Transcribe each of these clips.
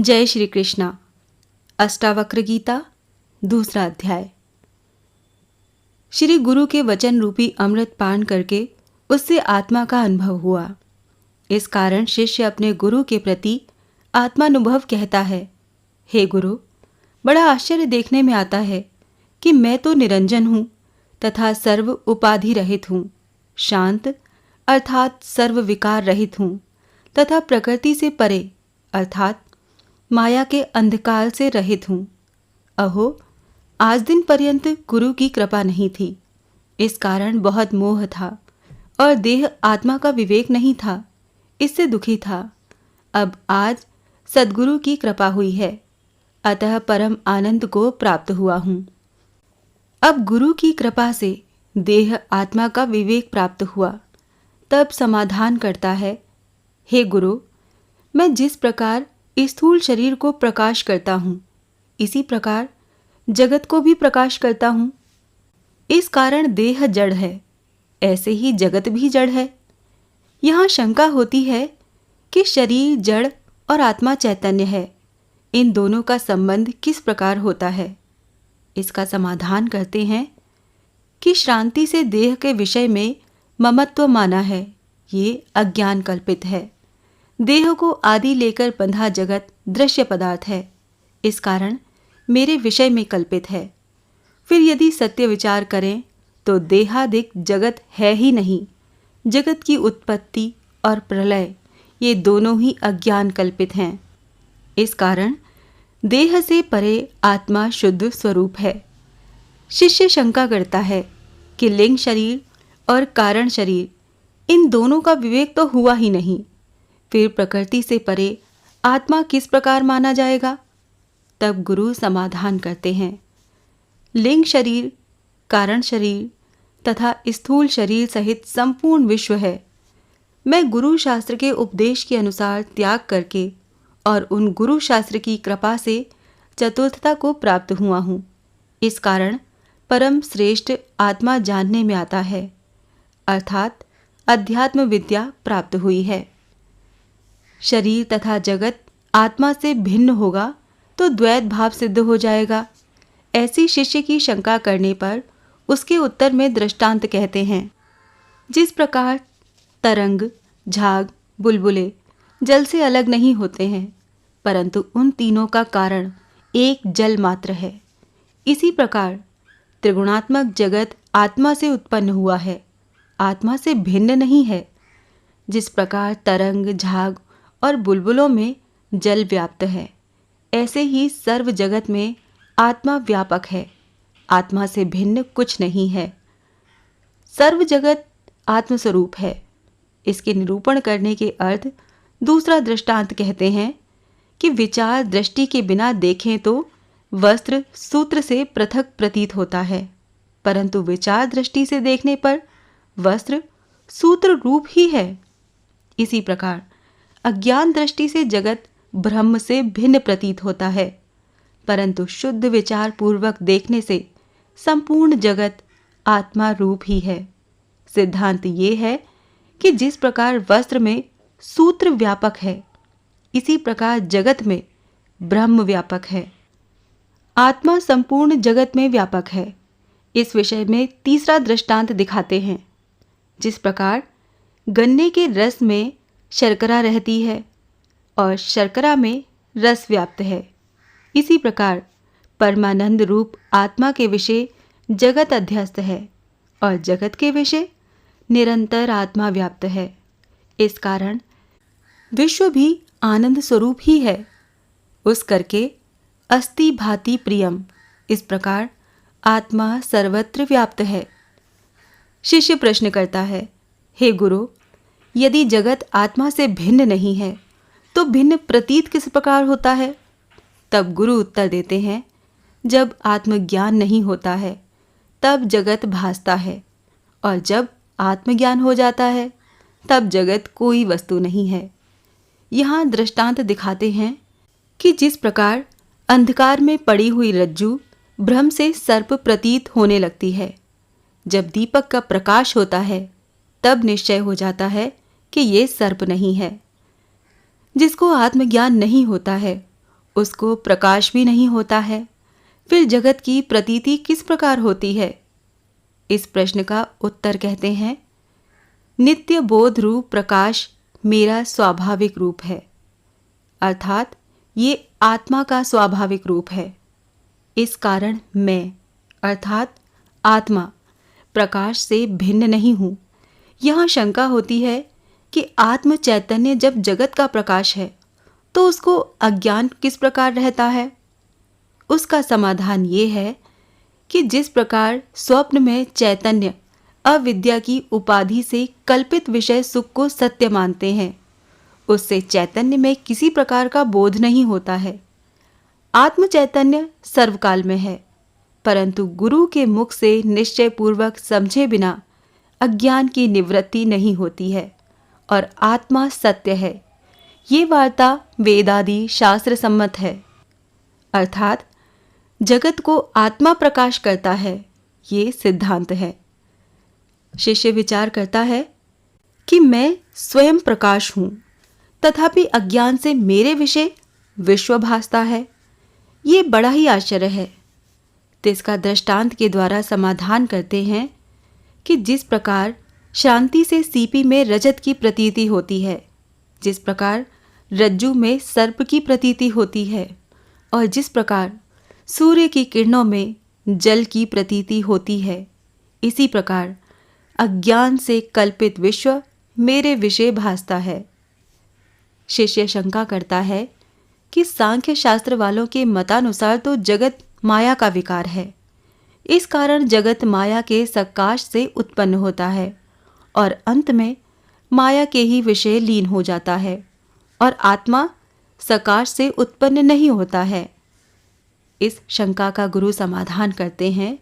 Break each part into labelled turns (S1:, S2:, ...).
S1: जय श्री कृष्णा। अष्टावक्र गीता दूसरा अध्याय। श्री गुरु के वचन रूपी अमृत पान करके उससे आत्मा का अनुभव हुआ। इस कारण शिष्य अपने गुरु के प्रति आत्मानुभव कहता है, हे गुरु, बड़ा आश्चर्य देखने में आता है कि मैं तो निरंजन हूँ तथा सर्व उपाधि रहित हूँ, शांत अर्थात सर्व विकार रहित हूँ तथा प्रकृति से परे अर्थात माया के अंधकार से रहित हूँ। अहो, आज दिन पर्यंत गुरु की कृपा नहीं थी, इस कारण बहुत मोह था और देह आत्मा का विवेक नहीं था, इससे दुखी था। अब आज सद्गुरु की कृपा हुई है, अतः परम आनंद को प्राप्त हुआ हूँ। अब गुरु की कृपा से देह आत्मा का विवेक प्राप्त हुआ, तब समाधान करता है, हे गुरु, मैं जिस प्रकार स्थूल शरीर को प्रकाश करता हूँ, इसी प्रकार जगत को भी प्रकाश करता हूँ। इस कारण देह जड़ है, ऐसे ही जगत भी जड़ है। यहाँ शंका होती है कि शरीर जड़ और आत्मा चैतन्य है, इन दोनों का संबंध किस प्रकार होता है। इसका समाधान करते हैं कि श्रांति से देह के विषय में ममत्व माना है, ये अज्ञान कल्पित है। देह को आदि लेकर बंधा जगत दृश्य पदार्थ है, इस कारण मेरे विषय में कल्पित है। फिर यदि सत्य विचार करें तो देहादिक जगत है ही नहीं। जगत की उत्पत्ति और प्रलय ये दोनों ही अज्ञान कल्पित हैं। इस कारण देह से परे आत्मा शुद्ध स्वरूप है। शिष्य शंका करता है कि लिंग शरीर और कारण शरीर इन दोनों का विवेक तो हुआ ही नहीं, फिर प्रकृति से परे आत्मा किस प्रकार माना जाएगा। तब गुरु समाधान करते हैं, लिंग शरीर, कारण शरीर तथा स्थूल शरीर सहित संपूर्ण विश्व है। मैं गुरु शास्त्र के उपदेश के अनुसार त्याग करके और उन गुरु शास्त्र की कृपा से चतुर्थता को प्राप्त हुआ हूँ। इस कारण परम श्रेष्ठ आत्मा जानने में आता है, अर्थात अध्यात्म विद्या प्राप्त हुई है। शरीर तथा जगत आत्मा से भिन्न होगा तो द्वैत भाव सिद्ध हो जाएगा। ऐसी शिष्य की शंका करने पर उसके उत्तर में दृष्टांत कहते हैं, जिस प्रकार तरंग, झाग, बुलबुले जल से अलग नहीं होते हैं, परंतु उन तीनों का कारण एक जल मात्र है, इसी प्रकार त्रिगुणात्मक जगत आत्मा से उत्पन्न हुआ है, आत्मा से भिन्न नहीं है। जिस प्रकार तरंग, झाग और बुलबुलों में जल व्याप्त है, ऐसे ही सर्व जगत में आत्मा व्यापक है, आत्मा से भिन्न कुछ नहीं है। सर्व जगत आत्मस्वरूप है। इसके निरूपण करने के अर्थ दूसरा दृष्टांत कहते हैं कि विचार दृष्टि के बिना देखें तो वस्त्र सूत्र से पृथक प्रतीत होता है, परंतु विचार दृष्टि से देखने पर वस्त्र सूत्र रूप ही है। इसी प्रकार अज्ञान दृष्टि से जगत ब्रह्म से भिन्न प्रतीत होता है, परंतु शुद्ध विचार पूर्वक देखने से संपूर्ण जगत आत्मा रूप ही है। सिद्धांत ये है कि जिस प्रकार वस्त्र में सूत्र व्यापक है, इसी प्रकार जगत में ब्रह्म व्यापक है। आत्मा संपूर्ण जगत में व्यापक है। इस विषय में तीसरा दृष्टांत दिखाते हैं। जिस प्रकार गन्ने के रस में शर्करा रहती है और शर्करा में रस व्याप्त है, इसी प्रकार परमानंद रूप आत्मा के विषय जगत अध्यस्त है और जगत के विषय निरंतर आत्मा व्याप्त है। इस कारण विश्व भी आनंद स्वरूप ही है। उस करके अस्ति भाति प्रियम, इस प्रकार आत्मा सर्वत्र व्याप्त है। शिष्य प्रश्न करता है, हे गुरु, यदि जगत आत्मा से भिन्न नहीं है तो भिन्न प्रतीत किस प्रकार होता है। तब गुरु उत्तर देते हैं, जब आत्मज्ञान नहीं होता है तब जगत भासता है, और जब आत्मज्ञान हो जाता है तब जगत कोई वस्तु नहीं है। यहाँ दृष्टांत दिखाते हैं कि जिस प्रकार अंधकार में पड़ी हुई रज्जू भ्रम से सर्प प्रतीत होने लगती है, जब दीपक का प्रकाश होता है तब निश्चय हो जाता है कि ये सर्प नहीं है। जिसको आत्मज्ञान नहीं होता है उसको प्रकाश भी नहीं होता है, फिर जगत की प्रतीति किस प्रकार होती है? इस प्रश्न का उत्तर कहते हैं, नित्य बोध रूप प्रकाश मेरा स्वाभाविक रूप है, अर्थात ये आत्मा का स्वाभाविक रूप है। इस कारण मैं अर्थात आत्मा प्रकाश से भिन्न नहीं हूं। यहां शंका होती है कि आत्म चैतन्य जब जगत का प्रकाश है तो उसको अज्ञान किस प्रकार रहता है? उसका समाधान ये है कि जिस प्रकार स्वप्न में चैतन्य अविद्या की उपाधि से कल्पित विषय सुख को सत्य मानते हैं, उससे चैतन्य में किसी प्रकार का बोध नहीं होता है। आत्म चैतन्य सर्वकाल में है, परंतु गुरु के मुख से निश्चय पूर्वक समझे बिना अज्ञान की निवृत्ति नहीं होती है और आत्मा सत्य है। ये वार्ता वेदादि शास्त्र सम्मत है, अर्थात जगत को आत्मा प्रकाश करता है, ये सिद्धांत है। शिष्य विचार करता है कि मैं स्वयं प्रकाश हूं, तथापि अज्ञान से मेरे विषय विश्व भासता है। ये बड़ा ही आश्चर्य है। तो इसका दृष्टांत के द्वारा समाधान करते हैं कि जिस प्रकार शांति से सीपी में रजत की प्रतीति होती है, जिस प्रकार रज्जु में सर्प की प्रतीति होती है और जिस प्रकार सूर्य की किरणों में जल की प्रतीति होती है, इसी प्रकार अज्ञान से कल्पित विश्व मेरे विषय भासता है। शिष्य शंका करता है कि सांख्य शास्त्र वालों के मतानुसार तो जगत माया का विकार है। इस कारण जगत माया के सकाश से उत्पन्न होता है और अंत में माया के ही विषय लीन हो जाता है और आत्मा सकाश से उत्पन्न नहीं होता है। इस शंका का गुरु समाधान करते हैं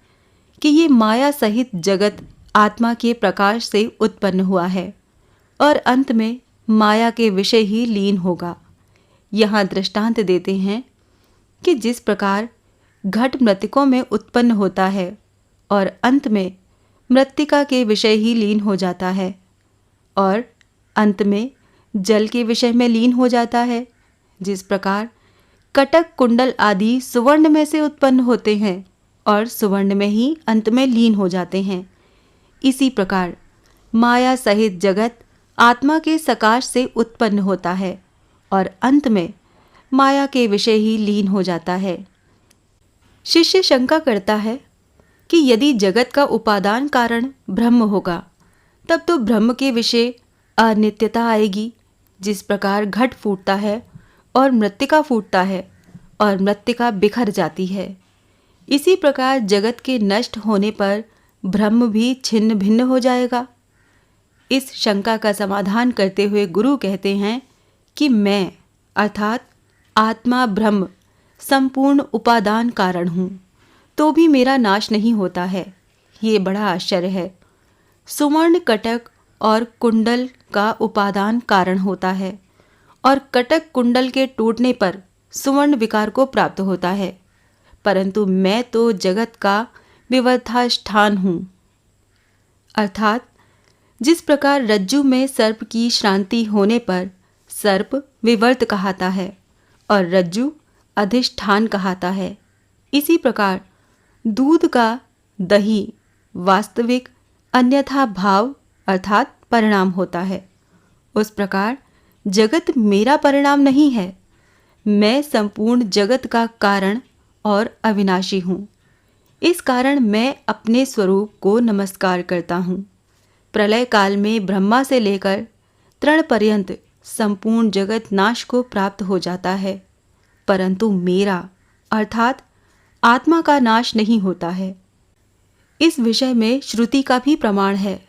S1: कि ये माया सहित जगत आत्मा के प्रकाश से उत्पन्न हुआ है और अंत में माया के विषय ही लीन होगा। यहाँ दृष्टांत देते हैं कि जिस प्रकार घट मृतिकों में उत्पन्न होता है और अंत में मृत्तिका के विषय ही लीन हो जाता है और अंत में जल के विषय में लीन हो जाता है, जिस प्रकार कटक कुंडल आदि सुवर्ण में से उत्पन्न होते हैं और सुवर्ण में ही अंत में लीन हो जाते हैं, इसी प्रकार माया सहित जगत आत्मा के सकाश से उत्पन्न होता है और अंत में माया के विषय ही लीन हो जाता है। शिष्य शंका करता है कि यदि जगत का उपादान कारण ब्रह्म होगा, तब तो ब्रह्म के विषय अनित्यता आएगी। जिस प्रकार घट फूटता है और मृत्तिका फूटता है और मृत्तिका बिखर जाती है, इसी प्रकार जगत के नष्ट होने पर ब्रह्म भी छिन्न भिन्न हो जाएगा। इस शंका का समाधान करते हुए गुरु कहते हैं कि मैं अर्थात आत्मा ब्रह्म संपूर्ण उपादान कारण हूँ, तो भी मेरा नाश नहीं होता है। ये बड़ा आश्चर्य है। सुवर्ण कटक और कुंडल का उपादान कारण होता है और कटक कुंडल के टूटने पर सुवर्ण विकार को प्राप्त होता है, परंतु मैं तो जगत का विवर्धाष्ठान हूँ। अर्थात जिस प्रकार रज्जु में सर्प की श्रांति होने पर सर्प विवर्त कहाता है और रज्जु अधिष्ठान कहाता है, इसी प्रकार दूध का दही वास्तविक अन्यथा भाव अर्थात परिणाम होता है। उस प्रकार जगत मेरा परिणाम नहीं है, मैं संपूर्ण जगत का कारण और अविनाशी हूँ। इस कारण मैं अपने स्वरूप को नमस्कार करता हूँ। प्रलय काल में ब्रह्मा से लेकर तृण पर्यंत संपूर्ण जगत नाश को प्राप्त हो जाता है, परंतु मेरा अर्थात आत्मा का नाश नहीं होता है। इस विषय में श्रुति का भी प्रमाण है।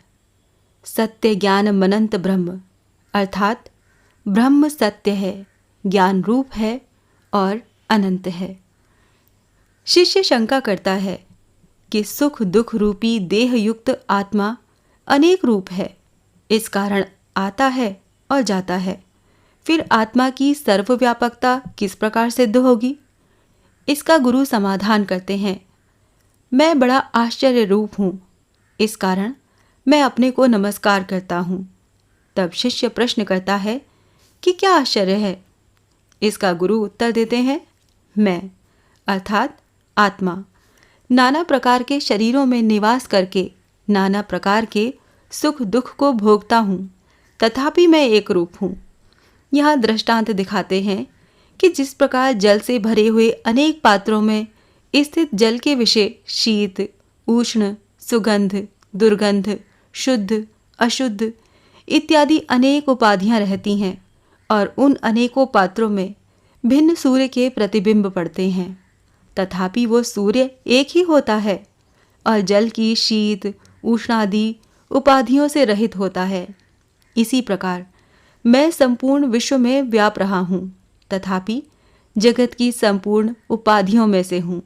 S1: सत्य ज्ञान मनंत ब्रह्म, अर्थात ब्रह्म सत्य है, ज्ञान रूप है और अनंत है। शिष्य शंका करता है कि सुख दुख रूपी देह युक्त आत्मा अनेक रूप है, इस कारण आता है और जाता है, फिर आत्मा की सर्वव्यापकता किस प्रकार सिद्ध होगी? इसका गुरु समाधान करते हैं, मैं बड़ा आश्चर्य रूप हूँ, इस कारण मैं अपने को नमस्कार करता हूँ। तब शिष्य प्रश्न करता है कि क्या आश्चर्य है? इसका गुरु उत्तर देते हैं, मैं अर्थात आत्मा नाना प्रकार के शरीरों में निवास करके नाना प्रकार के सुख दुख को भोगता हूँ, तथापि मैं एक रूप हूँ। यहाँ दृष्टांत दिखाते हैं कि जिस प्रकार जल से भरे हुए अनेक पात्रों में स्थित जल के विषय शीत, उष्ण, सुगंध, दुर्गंध, शुद्ध, अशुद्ध इत्यादि अनेक उपाधियां रहती हैं और उन अनेकों पात्रों में भिन्न सूर्य के प्रतिबिंब पड़ते हैं, तथापि वो सूर्य एक ही होता है और जल की शीत, उष्णादि उपाधियों से रहित होता है। इसी प्रकार मैं संपूर्ण विश्व में व्याप रहा हूँ, तथापि जगत की संपूर्ण उपाधियों में से हूँ।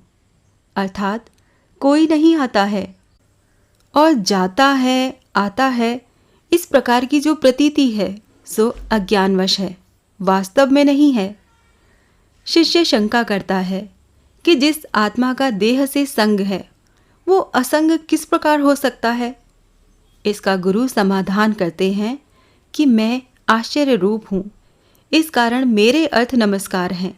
S1: अर्थात कोई नहीं आता है और जाता है, आता है, इस प्रकार की जो प्रतीति है सो अज्ञानवश है, वास्तव में नहीं है। शिष्य शंका करता है कि जिस आत्मा का देह से संग है वो असंग किस प्रकार हो सकता है। इसका गुरु समाधान करते हैं कि मैं आश्चर्य रूप हूँ, इस कारण मेरे अर्थ नमस्कार हैं,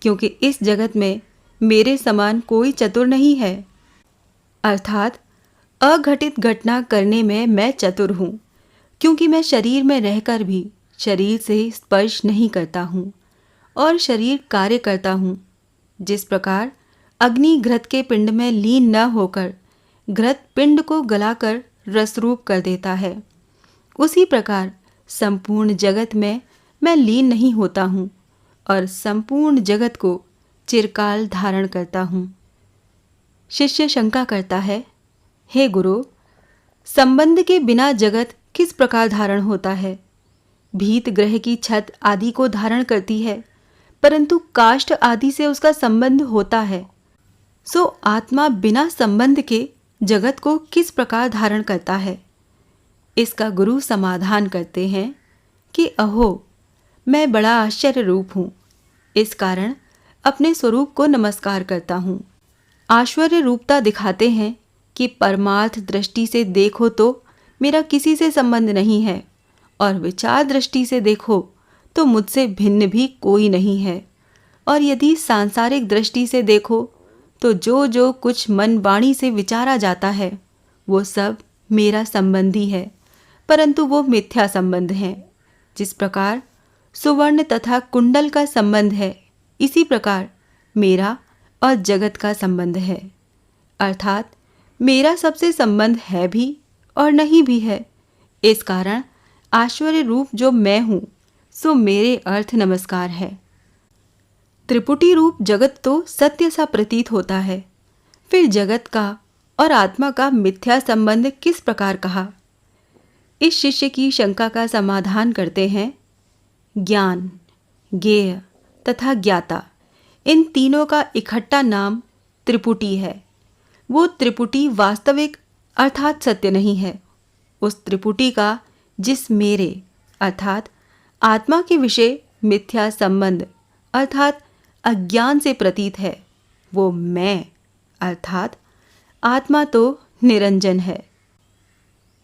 S1: क्योंकि इस जगत में मेरे समान कोई चतुर नहीं है। अर्थात अघटित घटना करने में मैं चतुर हूँ, क्योंकि मैं शरीर में रहकर भी शरीर से स्पर्श नहीं करता हूँ और शरीर कार्य करता हूँ। जिस प्रकार अग्नि घृत के पिंड में लीन न होकर घृत पिंड को गलाकर रसरूप कर देता है, उसी प्रकार संपूर्ण जगत में मैं लीन नहीं होता हूँ और संपूर्ण जगत को चिरकाल धारण करता हूँ। शिष्य शंका करता है, हे गुरु, संबंध के बिना जगत किस प्रकार धारण होता है? भीत ग्रह की छत आदि को धारण करती है, परंतु काष्ठ आदि से उसका संबंध होता है। सो आत्मा बिना संबंध के जगत को किस प्रकार धारण करता है? इसका गुरु समाधान करते हैं कि अहो, मैं बड़ा आश्चर्य रूप हूँ, इस कारण अपने स्वरूप को नमस्कार करता हूँ। आश्चर्य रूपता दिखाते हैं कि परमार्थ दृष्टि से देखो तो मेरा किसी से संबंध नहीं है और विचार दृष्टि से देखो तो मुझसे भिन्न भी कोई नहीं है, और यदि सांसारिक दृष्टि से देखो तो जो जो कुछ मन वाणी से विचारा जाता है वो सब मेरा संबंधी है, परंतु वो मिथ्या संबंध है। जिस प्रकार सुवर्ण तथा कुंडल का संबंध है, इसी प्रकार मेरा और जगत का संबंध है। अर्थात मेरा सबसे संबंध है भी और नहीं भी है। इस कारण आश्चर्य रूप जो मैं हूँ सो मेरे अर्थ नमस्कार है। त्रिपुटी रूप जगत तो सत्य सा प्रतीत होता है, फिर जगत का और आत्मा का मिथ्या संबंध किस प्रकार कहा? इस शिष्य की शंका का समाधान करते हैं। ज्ञान, ज्ञेय तथा ज्ञाता, इन तीनों का इकट्ठा नाम त्रिपुटी है। वो त्रिपुटी वास्तविक अर्थात सत्य नहीं है। उस त्रिपुटी का जिस मेरे अर्थात आत्मा के विषय मिथ्या संबंध अर्थात अज्ञान से प्रतीत है, वो मैं अर्थात आत्मा तो निरंजन है।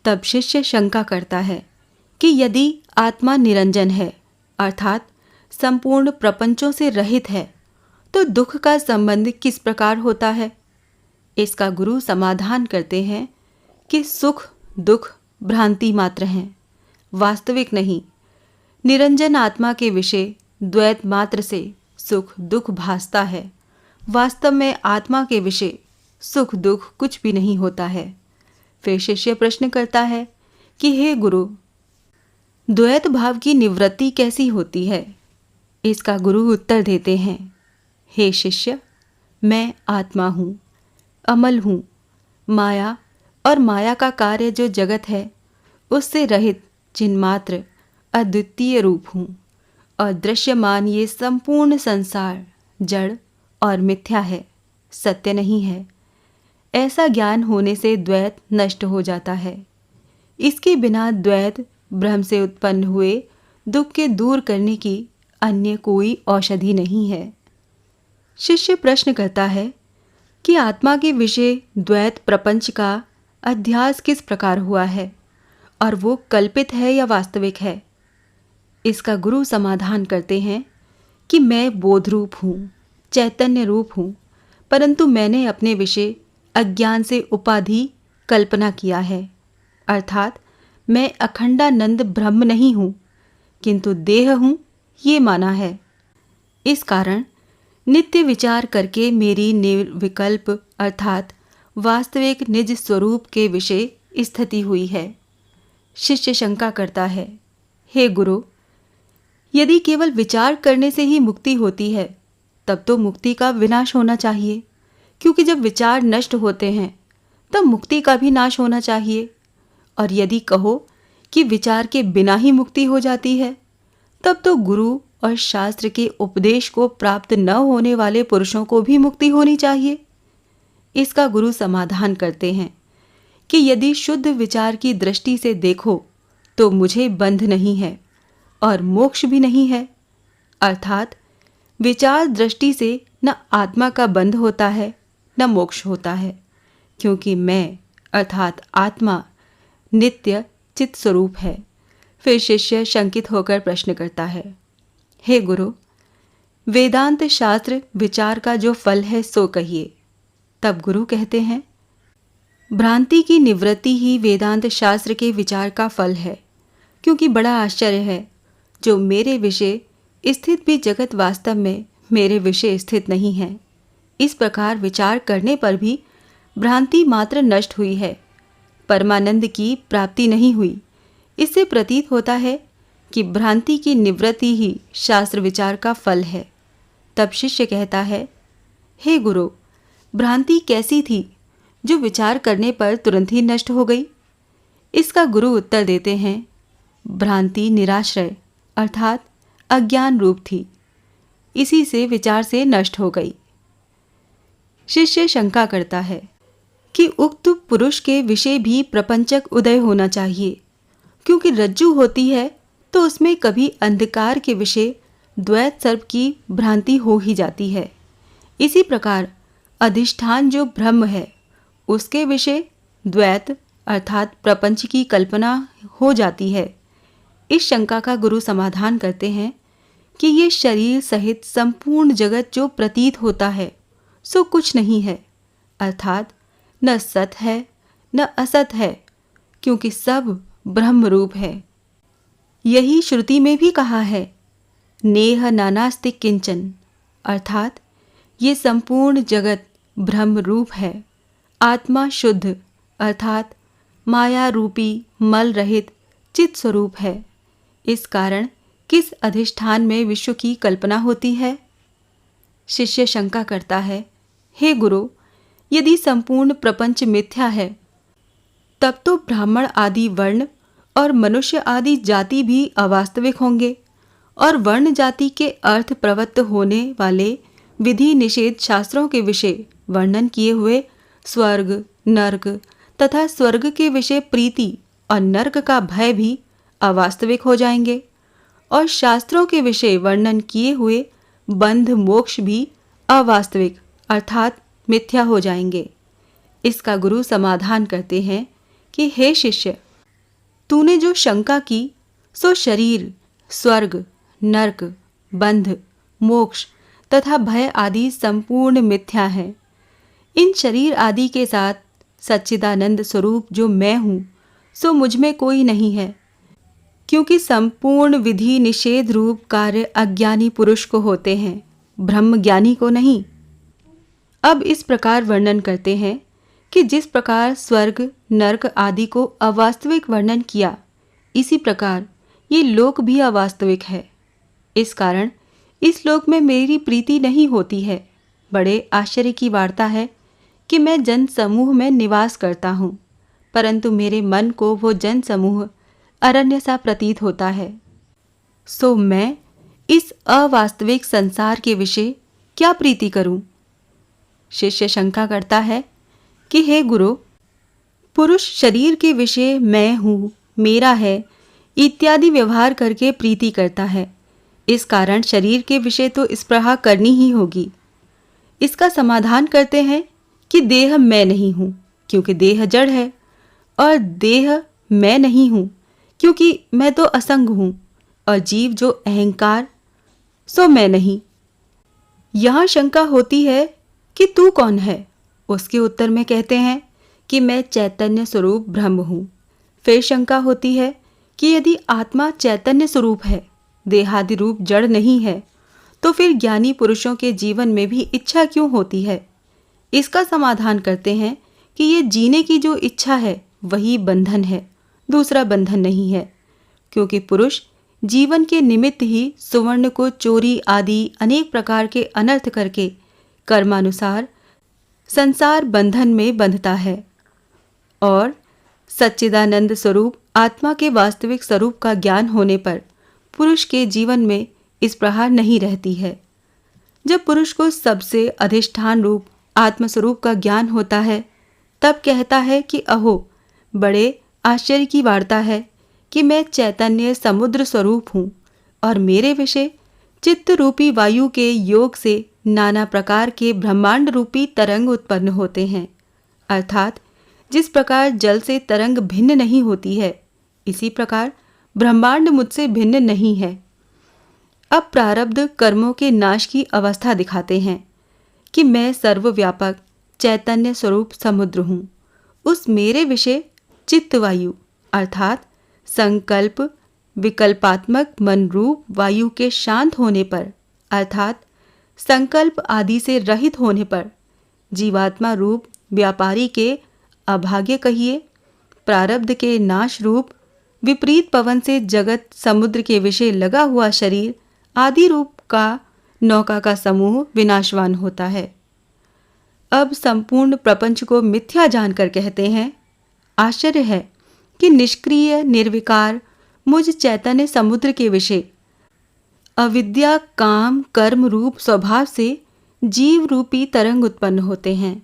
S1: तब शिष्य शंका करता है कि यदि आत्मा निरंजन है अर्थात संपूर्ण प्रपंचों से रहित है, तो दुख का संबंध किस प्रकार होता है? इसका गुरु समाधान करते हैं कि सुख दुख भ्रांति मात्र हैं, वास्तविक नहीं। निरंजन आत्मा के विषय द्वैत मात्र से सुख दुख भासता है, वास्तव में आत्मा के विषय सुख दुख कुछ भी नहीं होता है। फिर शिष्य प्रश्न करता है कि हे गुरु, द्वैत भाव की निवृत्ति कैसी होती है? इसका गुरु उत्तर देते हैं, हे शिष्य, मैं आत्मा हूँ, अमल हूँ। माया और माया का कार्य जो जगत है उससे रहित चिन्मात्र अद्वितीय रूप हूँ, और दृश्यमान ये संपूर्ण संसार जड़ और मिथ्या है, सत्य नहीं है। ऐसा ज्ञान होने से द्वैत नष्ट हो जाता है। इसके बिना द्वैत भ्रम से उत्पन्न हुए दुख के दूर करने की अन्य कोई औषधि नहीं है। शिष्य प्रश्न करता है कि आत्मा के विषय द्वैत प्रपंच का अध्यास किस प्रकार हुआ है और वो कल्पित है या वास्तविक है? इसका गुरु समाधान करते हैं कि मैं बोधरूप हूँ, चैतन्य रूप हूँ, परंतु मैंने अपने विषय अज्ञान से उपाधि कल्पना किया है। अर्थात मैं अखंडानंद ब्रह्म नहीं हूँ, किंतु देह हूँ, ये माना है। इस कारण नित्य विचार करके मेरी निर्विकल्प अर्थात वास्तविक निज स्वरूप के विषय स्थिति हुई है। शिष्य शंका करता है, हे गुरु, यदि केवल विचार करने से ही मुक्ति होती है, तब तो मुक्ति का विनाश होना चाहिए, क्योंकि जब विचार नष्ट होते हैं तब मुक्ति का भी नाश होना चाहिए। और यदि कहो कि विचार के बिना ही मुक्ति हो जाती है, तब तो गुरु और शास्त्र के उपदेश को प्राप्त न होने वाले पुरुषों को भी मुक्ति होनी चाहिए। इसका गुरु समाधान करते हैं कि यदि शुद्ध विचार की दृष्टि से देखो तो मुझे बंध नहीं है और मोक्ष भी नहीं है। अर्थात विचार दृष्टि से न आत्मा का बंध होता है न मोक्ष होता है, क्योंकि मैं अर्थात आत्मा नित्य चित स्वरूप है। फिर शिष्य शंकित होकर प्रश्न करता है, हे गुरु, वेदांत शास्त्र विचार का जो फल है सो कहिए। तब गुरु कहते हैं, भ्रांति की निवृत्ति ही वेदांत शास्त्र के विचार का फल है, क्योंकि बड़ा आश्चर्य है, जो मेरे विषय स्थित भी जगत वास्तव में मेरे विषय स्थित नहीं है। इस प्रकार विचार करने पर भी भ्रांति मात्र नष्ट हुई है, परमानंद की प्राप्ति नहीं हुई। इससे प्रतीत होता है कि भ्रांति की निवृत्ति ही शास्त्र विचार का फल है। तब शिष्य कहता है, हे गुरु, भ्रांति कैसी थी जो विचार करने पर तुरंत ही नष्ट हो गई? इसका गुरु उत्तर देते हैं, भ्रांति निराश्रय अर्थात अज्ञान रूप थी, इसी से विचार से नष्ट हो गई। शिष्य शंका करता है कि उक्त पुरुष के विषय भी प्रपंचक उदय होना चाहिए, क्योंकि रज्जु होती है तो उसमें कभी अंधकार के विषय द्वैत सर्प की भ्रांति हो ही जाती है। इसी प्रकार अधिष्ठान जो ब्रह्म है उसके विषय द्वैत अर्थात प्रपंच की कल्पना हो जाती है। इस शंका का गुरु समाधान करते हैं कि ये शरीर सहित संपूर्ण जगत जो प्रतीत होता है सो कुछ नहीं है, अर्थात न सत है न असत है, क्योंकि सब ब्रह्म रूप है। यही श्रुति में भी कहा है, नेह नानास्ति किंचन, अर्थात ये संपूर्ण जगत ब्रह्म रूप है। आत्मा शुद्ध अर्थात माया रूपी मल रहित चित स्वरूप है। इस कारण किस अधिष्ठान में विश्व की कल्पना होती है? शिष्य शंका करता है, हे गुरु, यदि संपूर्ण प्रपंच मिथ्या है, तब तो ब्राह्मण आदि वर्ण और मनुष्य आदि जाति भी अवास्तविक होंगे, और वर्ण जाति के अर्थ प्रवृत्त होने वाले विधि निषेध शास्त्रों के विषय वर्णन किए हुए स्वर्ग नर्क तथा स्वर्ग के विषय प्रीति और नर्क का भय भी अवास्तविक हो जाएंगे, और शास्त्रों के विषय वर्णन किए हुए बंध मोक्ष भी अवास्तविक अर्थात मिथ्या हो जाएंगे। इसका गुरु समाधान करते हैं कि हे शिष्य, तूने जो शंका की सो शरीर, स्वर्ग, नर्क, बंध, मोक्ष तथा भय आदि संपूर्ण मिथ्या है। इन शरीर आदि के साथ सच्चिदानंद स्वरूप जो मैं हूँ सो मुझ में कोई नहीं है, क्योंकि संपूर्ण विधि निषेध रूप कार्य अज्ञानी पुरुष को होते हैं, ब्रह्म ज्ञानी को नहीं। अब इस प्रकार वर्णन करते हैं कि जिस प्रकार स्वर्ग नर्क आदि को अवास्तविक वर्णन किया, इसी प्रकार ये लोक भी अवास्तविक है। इस कारण इस लोक में मेरी प्रीति नहीं होती है। बड़े आश्चर्य की वार्ता है कि मैं जन समूह में निवास करता हूँ, परंतु मेरे मन को वो जन समूह अरण्य सा प्रतीत होता है। सो मैं इस अवास्तविक संसार के विषय क्या प्रीति करूं? शिष्य शंका करता है कि हे गुरु, पुरुष शरीर के विषय मैं हूँ, मेरा है इत्यादि व्यवहार करके प्रीति करता है। इस कारण शरीर के विषय तो स्पृहा करनी ही होगी। इसका समाधान करते हैं कि देह मैं नहीं हूँ, क्योंकि देह जड़ है, और देह मैं नहीं हूँ, क्योंकि मैं तो असंग हूँ, और जीव जो अहंकार सो मैं नहीं। यहाँ शंका होती है कि तू कौन है? उसके उत्तर में कहते हैं कि मैं चैतन्य स्वरूप ब्रह्म हूँ। फिर शंका होती है कि यदि आत्मा चैतन्य स्वरूप है, देहादि रूप जड़ नहीं है, तो फिर ज्ञानी पुरुषों के जीवन में भी इच्छा क्यों होती है? इसका समाधान करते हैं कि ये जीने की जो इच्छा है वही बंधन है, दूसरा बंधन नहीं है। क्योंकि पुरुष जीवन के निमित्त ही सुवर्ण को चोरी आदि अनेक प्रकार के अनर्थ करके कर्मानुसार संसार बंधन में बंधता है, और सच्चिदानंद स्वरूप आत्मा के वास्तविक स्वरूप का ज्ञान होने पर पुरुष के जीवन में इस प्रकार नहीं रहती है। जब पुरुष को सबसे अधिष्ठान रूप आत्मस्वरूप का ज्ञान होता है, तब कहता है कि अहो, बड़े आश्चर्य की वार्ता है कि मैं चैतन्य समुद्र स्वरूप हूँ और मेरे विषय चित्त रूपी वायु के योग से नाना प्रकार के ब्रह्मांड रूपी तरंग उत्पन्न होते हैं। अर्थात जिस प्रकार जल से तरंग भिन्न नहीं होती है, इसी प्रकार ब्रह्मांड मुझसे भिन्न नहीं है। अब प्रारब्ध कर्मों के नाश की अवस्था दिखाते हैं कि मैं सर्वव्यापक चैतन्य स्वरूप समुद्र हूँ। उस मेरे विषय चित्तवायु अर्थात संकल्प विकल्पात्मक मन रूप वायु के शांत होने पर, अर्थात संकल्प आदि से रहित होने पर, जीवात्मा रूप व्यापारी के अभाग्य कहिए, प्रारब्ध के नाश रूप विपरीत पवन से जगत समुद्र के विषय लगा हुआ शरीर आदि रूप का नौका का समूह विनाशवान होता है। अब संपूर्ण प्रपंच को मिथ्या जानकर कहते हैं, आश्चर्य है कि निष्क्रिय निर्विकार मुझ चैतन्य समुद्र के विषय अविद्या काम कर्म रूप स्वभाव से जीव रूपी तरंग उत्पन्न होते हैं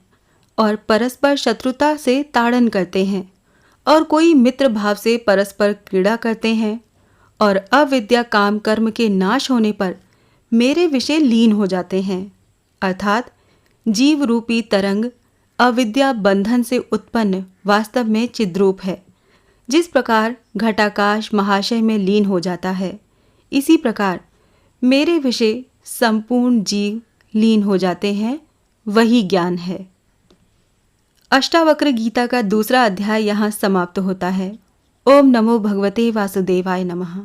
S1: और परस्पर शत्रुता से ताड़न करते हैं, और कोई मित्र भाव से परस्पर क्रीड़ा करते हैं, और अविद्या काम कर्म के नाश होने पर मेरे विषय लीन हो जाते हैं। अर्थात जीव रूपी तरंग अविद्या बंधन से उत्पन्न वास्तव में चिद्रूप है। जिस प्रकार घटाकाश महाशय में लीन हो जाता है, इसी प्रकार मेरे विषय संपूर्ण जीव लीन हो जाते हैं, वही ज्ञान है। अष्टावक्र गीता का दूसरा अध्याय यहाँ समाप्त होता है। ओम नमो भगवते वासुदेवाय नमः।